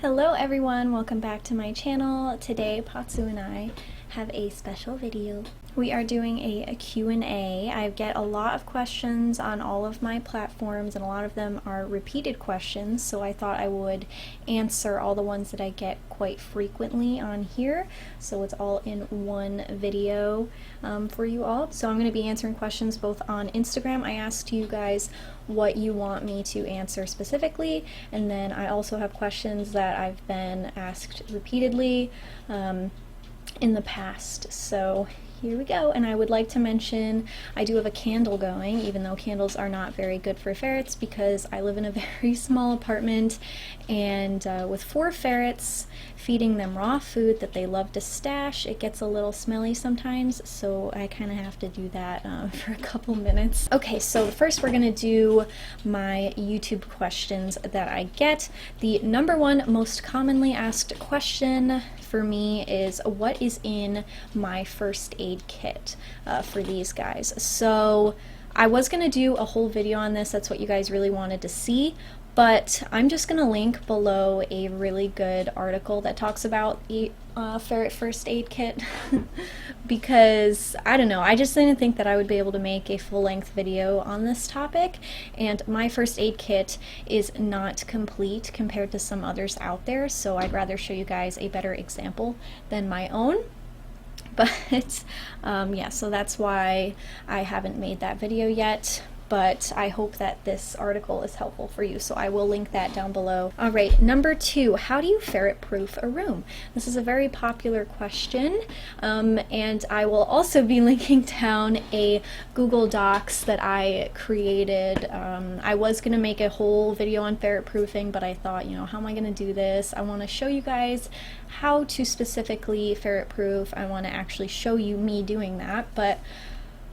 Hello everyone, welcome back to my channel. Today Pazu and I have a special video. We are doing a Q&A. I get a lot of questions on all of my platforms and a lot of them are repeated questions, so I thought I would answer all the ones that I get quite frequently on here. So it's all in one video for you all. So I'm going to be answering questions both on Instagram. I asked you guys what you want me to answer specifically, and then I also have questions that I've been asked repeatedly in the past. So here we go. And I would like to mention I do have a candle going, even though candles are not very good for ferrets because I live in a very small apartment, and with 4 ferrets, feeding them raw food that they love to stash, it gets a little smelly sometimes, so I kind of have to do that for a couple minutes. Okay, so first we're gonna do my YouTube questions that I get. The #1 most commonly asked question for me is, what is in my first aid kit for these guys? So I was gonna do a whole video on this, that's what you guys really wanted to see, but I'm just gonna link below a really good article that talks about the ferret first aid kit because I don't know, I just didn't think that I would be able to make a full-length video on this topic, and my first aid kit is not complete compared to some others out there, so I'd rather show you guys a better example than my own. But yeah, so that's why I haven't made that video yet. But I hope that this article is helpful for you, so I will link that down below. All right, #2, how do you ferret-proof a room? This is a very popular question, and I will also be linking down a Google Docs that I created. I was gonna make a whole video on ferret-proofing, but I thought, you know, how am I gonna do this? I wanna show you guys how to specifically ferret-proof. I wanna actually show you me doing that, but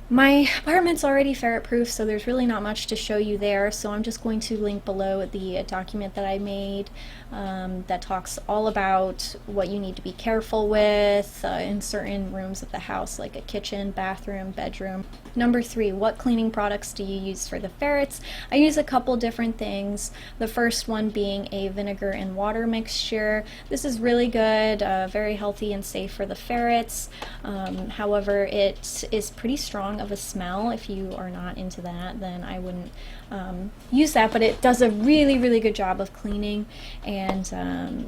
my apartment's already ferret-proof, so there's really not much to show you there, so I'm just going to link below the document that I made that talks all about what you need to be careful with in certain rooms of the house, like a kitchen, bathroom, bedroom. #3, what cleaning products do you use for the ferrets? I use a couple different things. The first one being a vinegar and water mixture. This is really good, very healthy and safe for the ferrets. However, it is pretty strong of a smell. If you are not into that, then I wouldn't use that, but it does a really good job of cleaning, and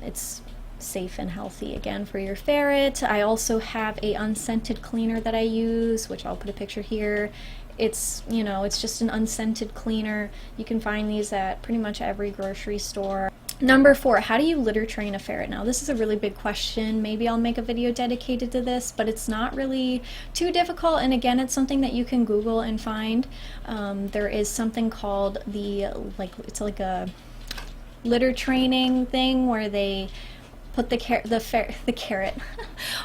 it's safe and healthy again for your ferret. I also have a unscented cleaner that I use, which I'll put a picture here. It's, you know, it's just an unscented cleaner. You can find these at pretty much every grocery store. #4, how do you litter train a ferret? Now this is a really big question. Maybe I'll make a video dedicated to this, but it's not really too difficult, and again, it's something that you can Google and find. There is something called it's like a litter training thing where they put the carrot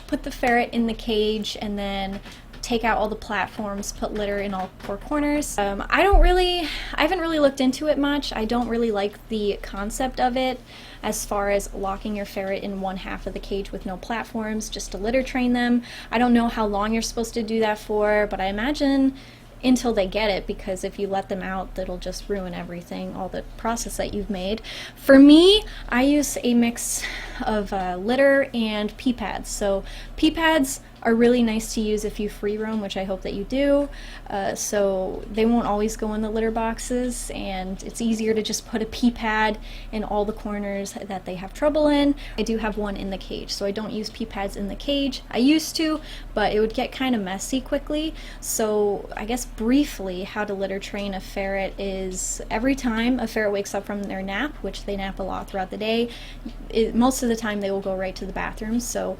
put the ferret in the cage and then take out all the platforms, put litter in all 4 corners. I haven't really looked into it much. I don't really like the concept of it as far as locking your ferret in one half of the cage with no platforms just to litter train them. I don't know how long you're supposed to do that for, but I imagine until they get it, because if you let them out, that'll just ruin everything, all the process that you've made. For me, I use a mix of litter and pee pads. So pee pads are really nice to use if you free roam, which I hope that you do, so they won't always go in the litter boxes, and it's easier to just put a pee pad in all the corners that they have trouble in. I do have one in the cage, so I don't use pee pads in the cage. I used to, but it would get kind of messy quickly. So I guess briefly how to litter train a ferret is every time a ferret wakes up from their nap, which they nap a lot throughout the day, most of the time they will go right to the bathroom. So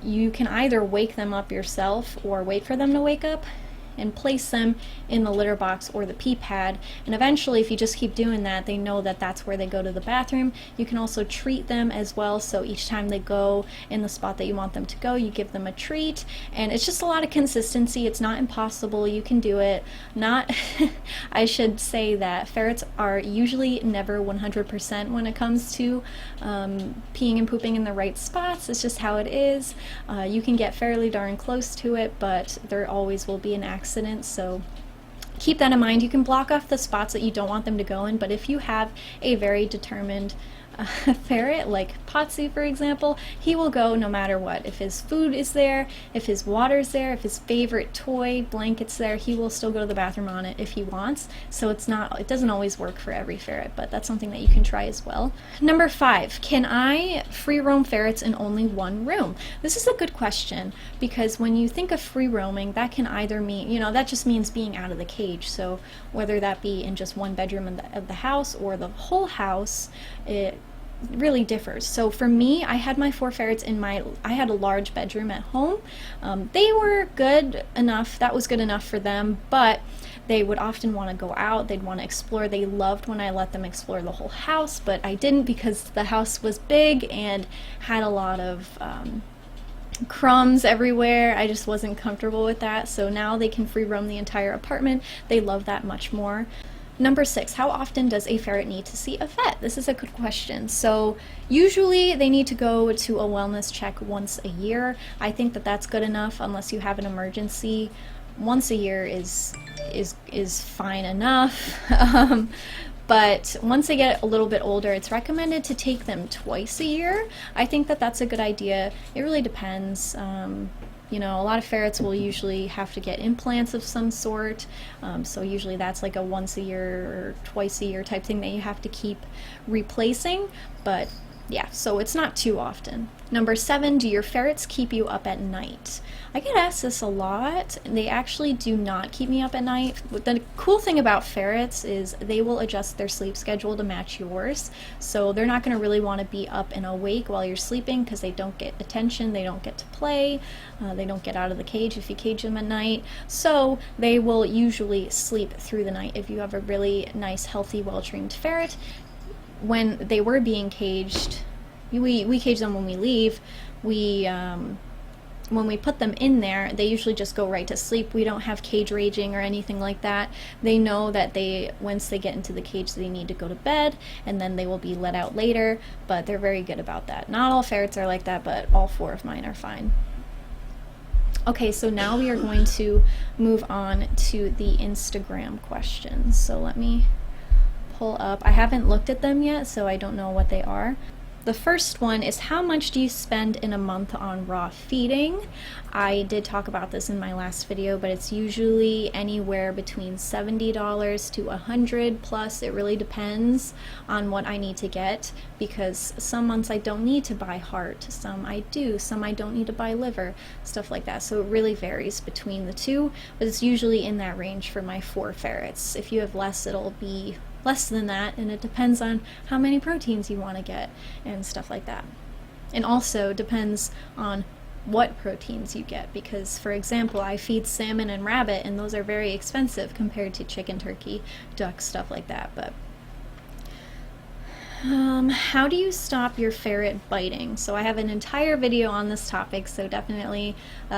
you can either wake them up yourself or wait for them to wake up and place them in the litter box or the pee pad, and eventually if you just keep doing that, they know that that's where they go to the bathroom. You can also treat them as well, so each time they go in the spot that you want them to go, you give them a treat, and it's just a lot of consistency. It's not impossible, you can do it. Not I should say that ferrets are usually never 100% when it comes to peeing and pooping in the right spots. It's just how it is. You can get fairly darn close to it, but there always will be an accident, so keep that in mind. You can block off the spots that you don't want them to go in, but if you have a very determined A ferret, like Pazu for example, he will go no matter what. If his food is there, if his water's there, if his favorite toy blanket's there, he will still go to the bathroom on it if he wants. So it doesn't always work for every ferret, but that's something that you can try as well. Number 5, can I free roam ferrets in only one room? This is a good question, because when you think of free roaming, that can either mean, that just means being out of the cage. So whether that be in just one bedroom of the house or the whole house, it really differs. So for me, I had my 4 ferrets I had a large bedroom at home. They were good enough, that was good enough for them, but they would often want to go out, they'd want to explore. They loved when I let them explore the whole house, but I didn't because the house was big and had a lot of crumbs everywhere. I just wasn't comfortable with that. So now they can free roam the entire apartment. They love that much more. Number 6, how often does a ferret need to see a vet? This is a good question. So usually they need to go to a wellness check once a year. I think that that's good enough unless you have an emergency. Once a year is fine enough. But once they get a little bit older, it's recommended to take them twice a year. I think that that's a good idea. It really depends. A lot of ferrets will usually have to get implants of some sort, so usually that's like a once a year or twice a year type thing that you have to keep replacing, but yeah, so it's not too often. Number 7, do your ferrets keep you up at night? I get asked this a lot. They actually do not keep me up at night. The cool thing about ferrets is they will adjust their sleep schedule to match yours. So they're not going to really want to be up and awake while you're sleeping because they don't get attention, they don't get to play, they don't get out of the cage if you cage them at night. So they will usually sleep through the night. If you have a really nice, healthy, well-trained ferret, when they were being caged, we cage them when we leave. When we put them in there, they usually just go right to sleep. We don't have cage raging or anything like that. They know that once they get into the cage, they need to go to bed, and then they will be let out later, but they're very good about that. Not all ferrets are like that, but all 4 of mine are fine. Okay, so now we are going to move on to the Instagram questions. So let me pull up. I haven't looked at them yet, so I don't know what they are. The first one is, how much do you spend in a month on raw feeding? I did talk about this in my last video, but it's usually anywhere between $70 to $100 plus. It really depends on what I need to get, because some months I don't need to buy heart, some I do, some I don't need to buy liver, stuff like that. So it really varies between the two, but it's usually in that range for my 4 ferrets. If you have less, it'll be less than that, and it depends on how many proteins you want to get and stuff like that. And also depends on what proteins you get, because for example, I feed salmon and rabbit, and those are very expensive compared to chicken, turkey, duck, stuff like that. But how do you stop your ferret biting? So I have an entire video on this topic, so definitely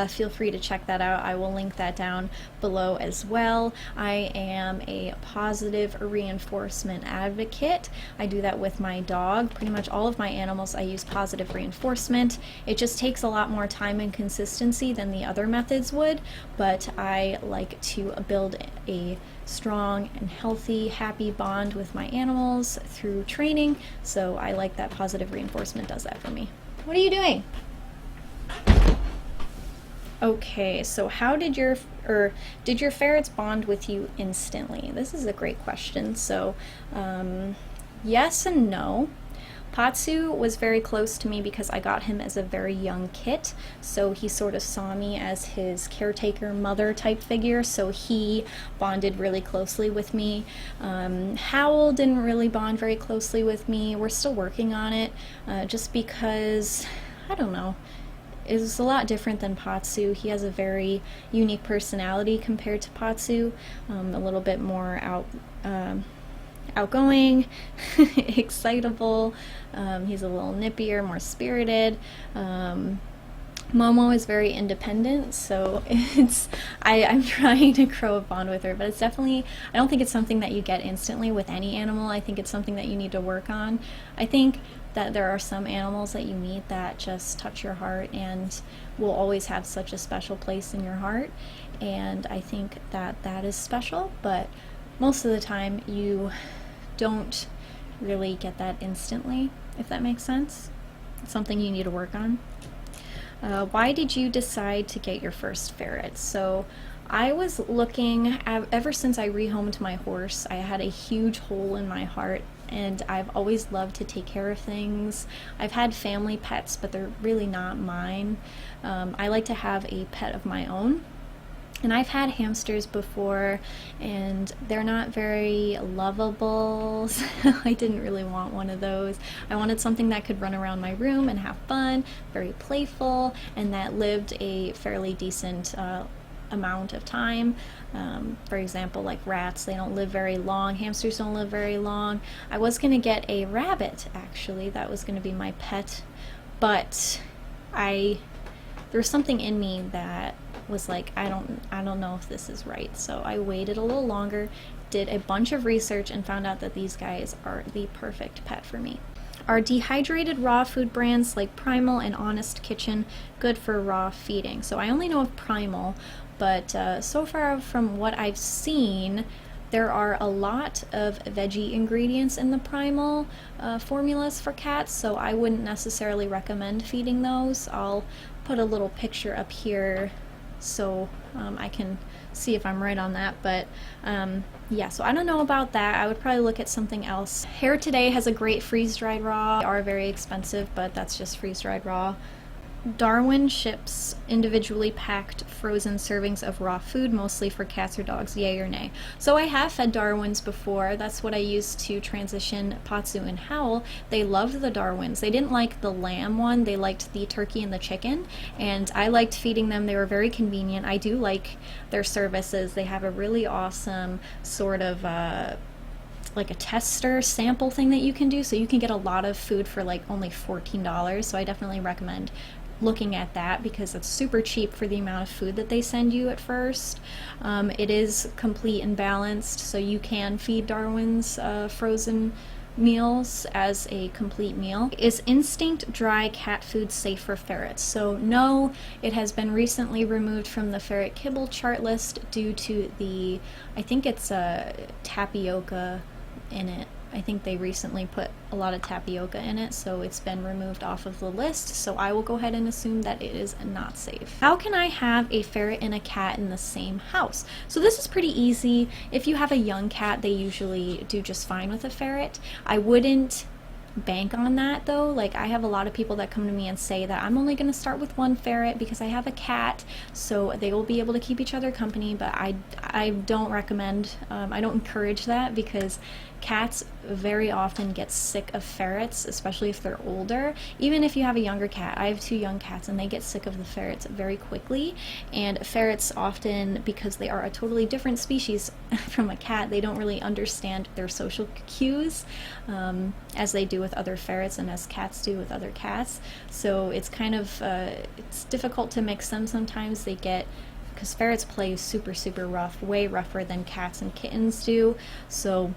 feel free to check that out. I will link that down below as well. I am a positive reinforcement advocate. I do that with my dog. Pretty much all of my animals I use positive reinforcement. It just takes a lot more time and consistency than the other methods would, but I like to build a strong and healthy, happy bond with my animals through training, so I like that positive reinforcement does that for me. What are you doing? Okay, so how did your ferrets bond with you instantly? This is a great question. So yes and no. Pazu was very close to me because I got him as a very young kit, so he sort of saw me as his caretaker mother type figure, so he bonded really closely with me. Howl didn't really bond very closely with me. We're still working on it, just because, I don't know, it was a lot different than Pazu. He has a very unique personality compared to Pazu, a little bit more outgoing, excitable. He's a little nippier, more spirited. Momo is very independent, so I'm trying to grow a bond with her, but it's definitely, I don't think it's something that you get instantly with any animal. I think it's something that you need to work on. I think that there are some animals that you meet that just touch your heart and will always have such a special place in your heart, and I think that that is special, but most of the time you don't really get that instantly. if that makes sense. It's something you need to work on. Why did you decide to get your first ferret? So I was looking, ever since I rehomed my horse, I had a huge hole in my heart, and I've always loved to take care of things. I've had family pets, but they're really not mine. I like to have a pet of my own. And I've had hamsters before, and they're not very lovable, so I didn't really want one of those. I wanted something that could run around my room and have fun, very playful, and that lived a fairly decent amount of time. For example, like rats, they don't live very long. Hamsters don't live very long. I was going to get a rabbit, actually. That was going to be my pet, but there was something in me that was like, I don't know if this is right. So I waited a little longer, did a bunch of research, and found out that these guys are the perfect pet for me. Are dehydrated raw food brands like Primal and Honest Kitchen good for raw feeding? So I only know of Primal, but so far from what I've seen, there are a lot of veggie ingredients in the Primal formulas for cats, so I wouldn't necessarily recommend feeding those. I'll put a little picture up here so I can see if I'm right on that, but yeah, so I don't know about that. I would probably look at something else. Hair Today has a great freeze-dried raw. They are very expensive, but that's just freeze-dried raw. Darwin ships individually packed frozen servings of raw food, mostly for cats or dogs, yay or nay? So I have fed Darwins before. That's what I used to transition Pazu and Howl. They loved the Darwins. They didn't like the lamb one. They liked the turkey and the chicken, and I liked feeding them. They were very convenient. I do like their services. They have a really awesome sort of like a tester sample thing that you can do, so you can get a lot of food for like only $14. So I definitely recommend looking at that because it's super cheap for the amount of food that they send you at first. It is complete and balanced, so you can feed Darwin's frozen meals as a complete meal. Is Instinct dry cat food safe for ferrets? So no, it has been recently removed from the ferret kibble chart list due to the, I think it's tapioca in it. I think they recently put a lot of tapioca in it, so it's been removed off of the list, so I will go ahead and assume that it is not safe. How can I have a ferret and a cat in the same house? So this is pretty easy. If you have a young cat, they usually do just fine with a ferret. I wouldn't bank on that though. Like, I have a lot of people that come to me and say that I'm only going to start with one ferret because I have a cat, so they will be able to keep each other company, but I don't recommend, I don't encourage that, because cats very often get sick of ferrets, especially if they're older. Even if you have a younger cat, I have 2 young cats, and they get sick of the ferrets very quickly. And ferrets often, because they are a totally different species from a cat, they don't really understand their social cues as they do with other ferrets and as cats do with other cats. So it's kind of it's difficult to mix them sometimes. They get, because ferrets play super rough, way rougher than cats and kittens do, so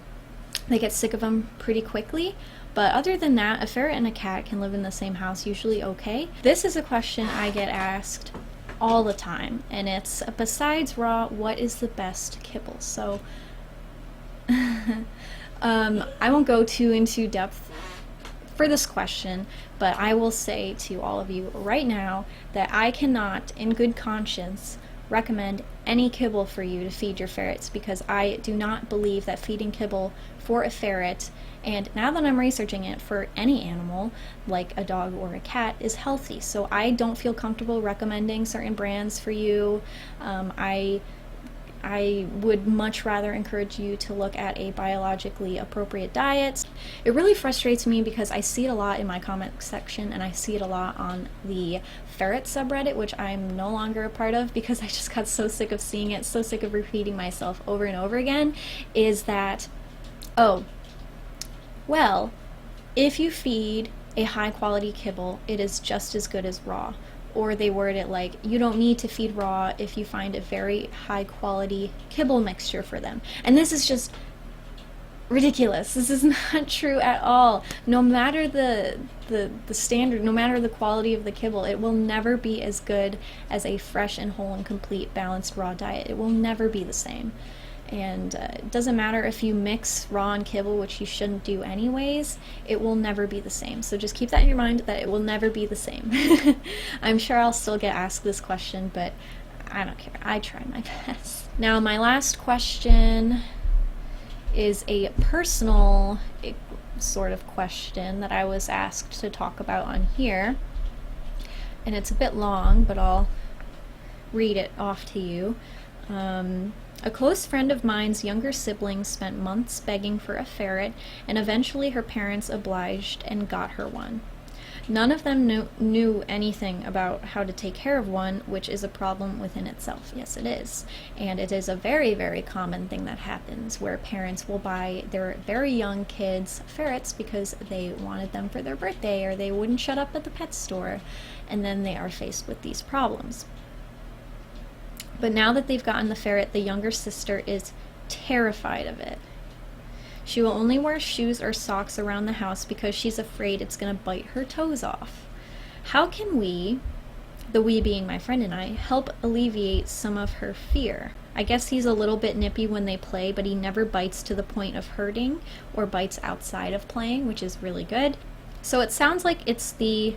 they get sick of them pretty quickly. But other than that, a ferret and a cat can live in the same house usually okay. This is a question I get asked all the time, and it's, besides raw, what is the best kibble? So I won't go too into depth for this question, but I will say to all of you right now that I cannot, in good conscience, recommend any kibble for you to feed your ferrets, because I do not believe that feeding kibble for a ferret, and now that I'm researching it, for any animal like a dog or a cat, is healthy. So I don't feel comfortable recommending certain brands for you. I would much rather encourage you to look at a biologically appropriate diet. It really frustrates me because I see it a lot in my comment section, and I see it a lot on the ferret subreddit, which I'm no longer a part of because I just got so sick of seeing it, so sick of repeating myself over and over again, is that, oh, well, if you feed a high quality kibble, it is just as good as raw. Or they word it like, you don't need to feed raw if you find a very high quality kibble mixture for them. And this is just ridiculous. This is not true at all. No matter the standard, no matter the quality of the kibble, it will never be as good as a fresh and whole and complete balanced raw diet. It will never be the same. And it doesn't matter if you mix raw and kibble, which you shouldn't do anyways, it will never be the same. So just keep that in your mind, that it will never be the same. I'm sure I'll still get asked this question, but I don't care. I try my best. Now, my last question is a personal sort of question that I was asked to talk about on here. And it's a bit long, but I'll read it off to you. A close friend of mine's younger siblings spent months begging for a ferret, and eventually her parents obliged and got her one. None of them knew anything about how to take care of one, which is a problem within itself. Yes, it is. And it is a very, very common thing that happens, where parents will buy their very young kids ferrets because they wanted them for their birthday, or they wouldn't shut up at the pet store, and then they are faced with these problems. But now that they've gotten the ferret, the younger sister is terrified of it. She will only wear shoes or socks around the house because she's afraid it's going to bite her toes off. How can we, the we being my friend and I, help alleviate some of her fear? I guess he's a little bit nippy when they play, but he never bites to the point of hurting or bites outside of playing, which is really good. So it sounds like it's the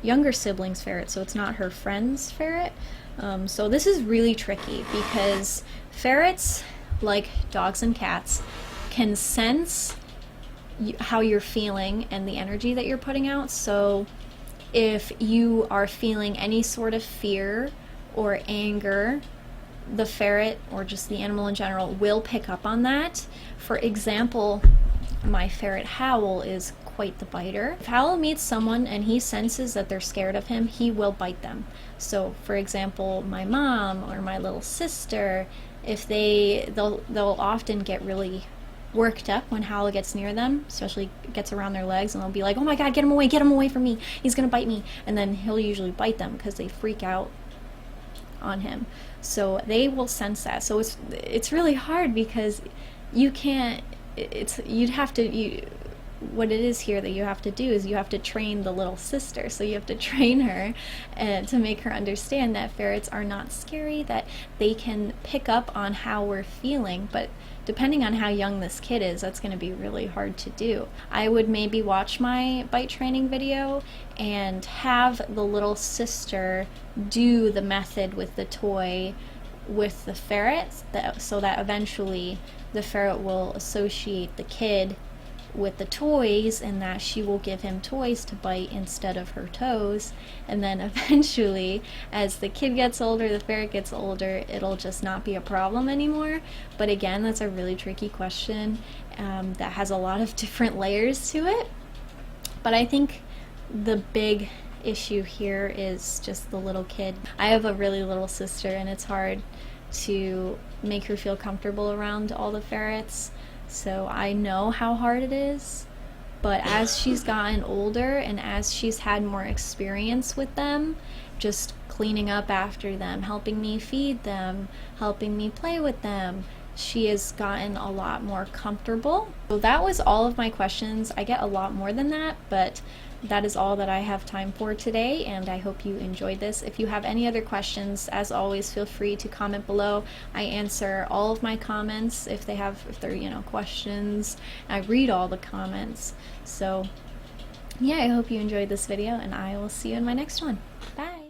younger sibling's ferret, so it's not her friend's ferret. So this is really tricky because ferrets, like dogs and cats, can sense how you're feeling and the energy that you're putting out. So if you are feeling any sort of fear or anger, the ferret, or just the animal in general, will pick up on that. For example, my ferret Howl is quite the biter. If Howl meets someone and he senses that they're scared of him, he will bite them. So for example, my mom or my little sister, if they'll often get really worked up when Howl gets near them, especially gets around their legs, and they'll be like, oh my god, get him away from me, he's gonna bite me. And then he'll usually bite them because they freak out on him. So they will sense that. So it's really hard because you can't, what it is here that you have to do is you have to train the little sister. So you have to train her to make her understand that ferrets are not scary, that they can pick up on how we're feeling, but depending on how young this kid is, that's going to be really hard to do. I would maybe watch my bite training video and have the little sister do the method with the toy with the ferret, so that eventually the ferret will associate the kid with the toys, and that she will give him toys to bite instead of her toes. And then eventually, as the kid gets older, the ferret gets older, it'll just not be a problem anymore. But again, that's a really tricky question that has a lot of different layers to it. But I think the big issue here is just the little kid. I have a really little sister, and it's hard to make her feel comfortable around all the ferrets. So I know how hard it is, but as she's gotten older and as she's had more experience with them, just cleaning up after them, helping me feed them, helping me play with them, she has gotten a lot more comfortable. So that was all of my questions. I get a lot more than that, but that is all that I have time for today, and I hope you enjoyed this. If you have any other questions, as always, feel free to comment below. I answer all of my comments if they're questions. I read all the comments. So yeah, I hope you enjoyed this video, and I will see you in my next one. Bye!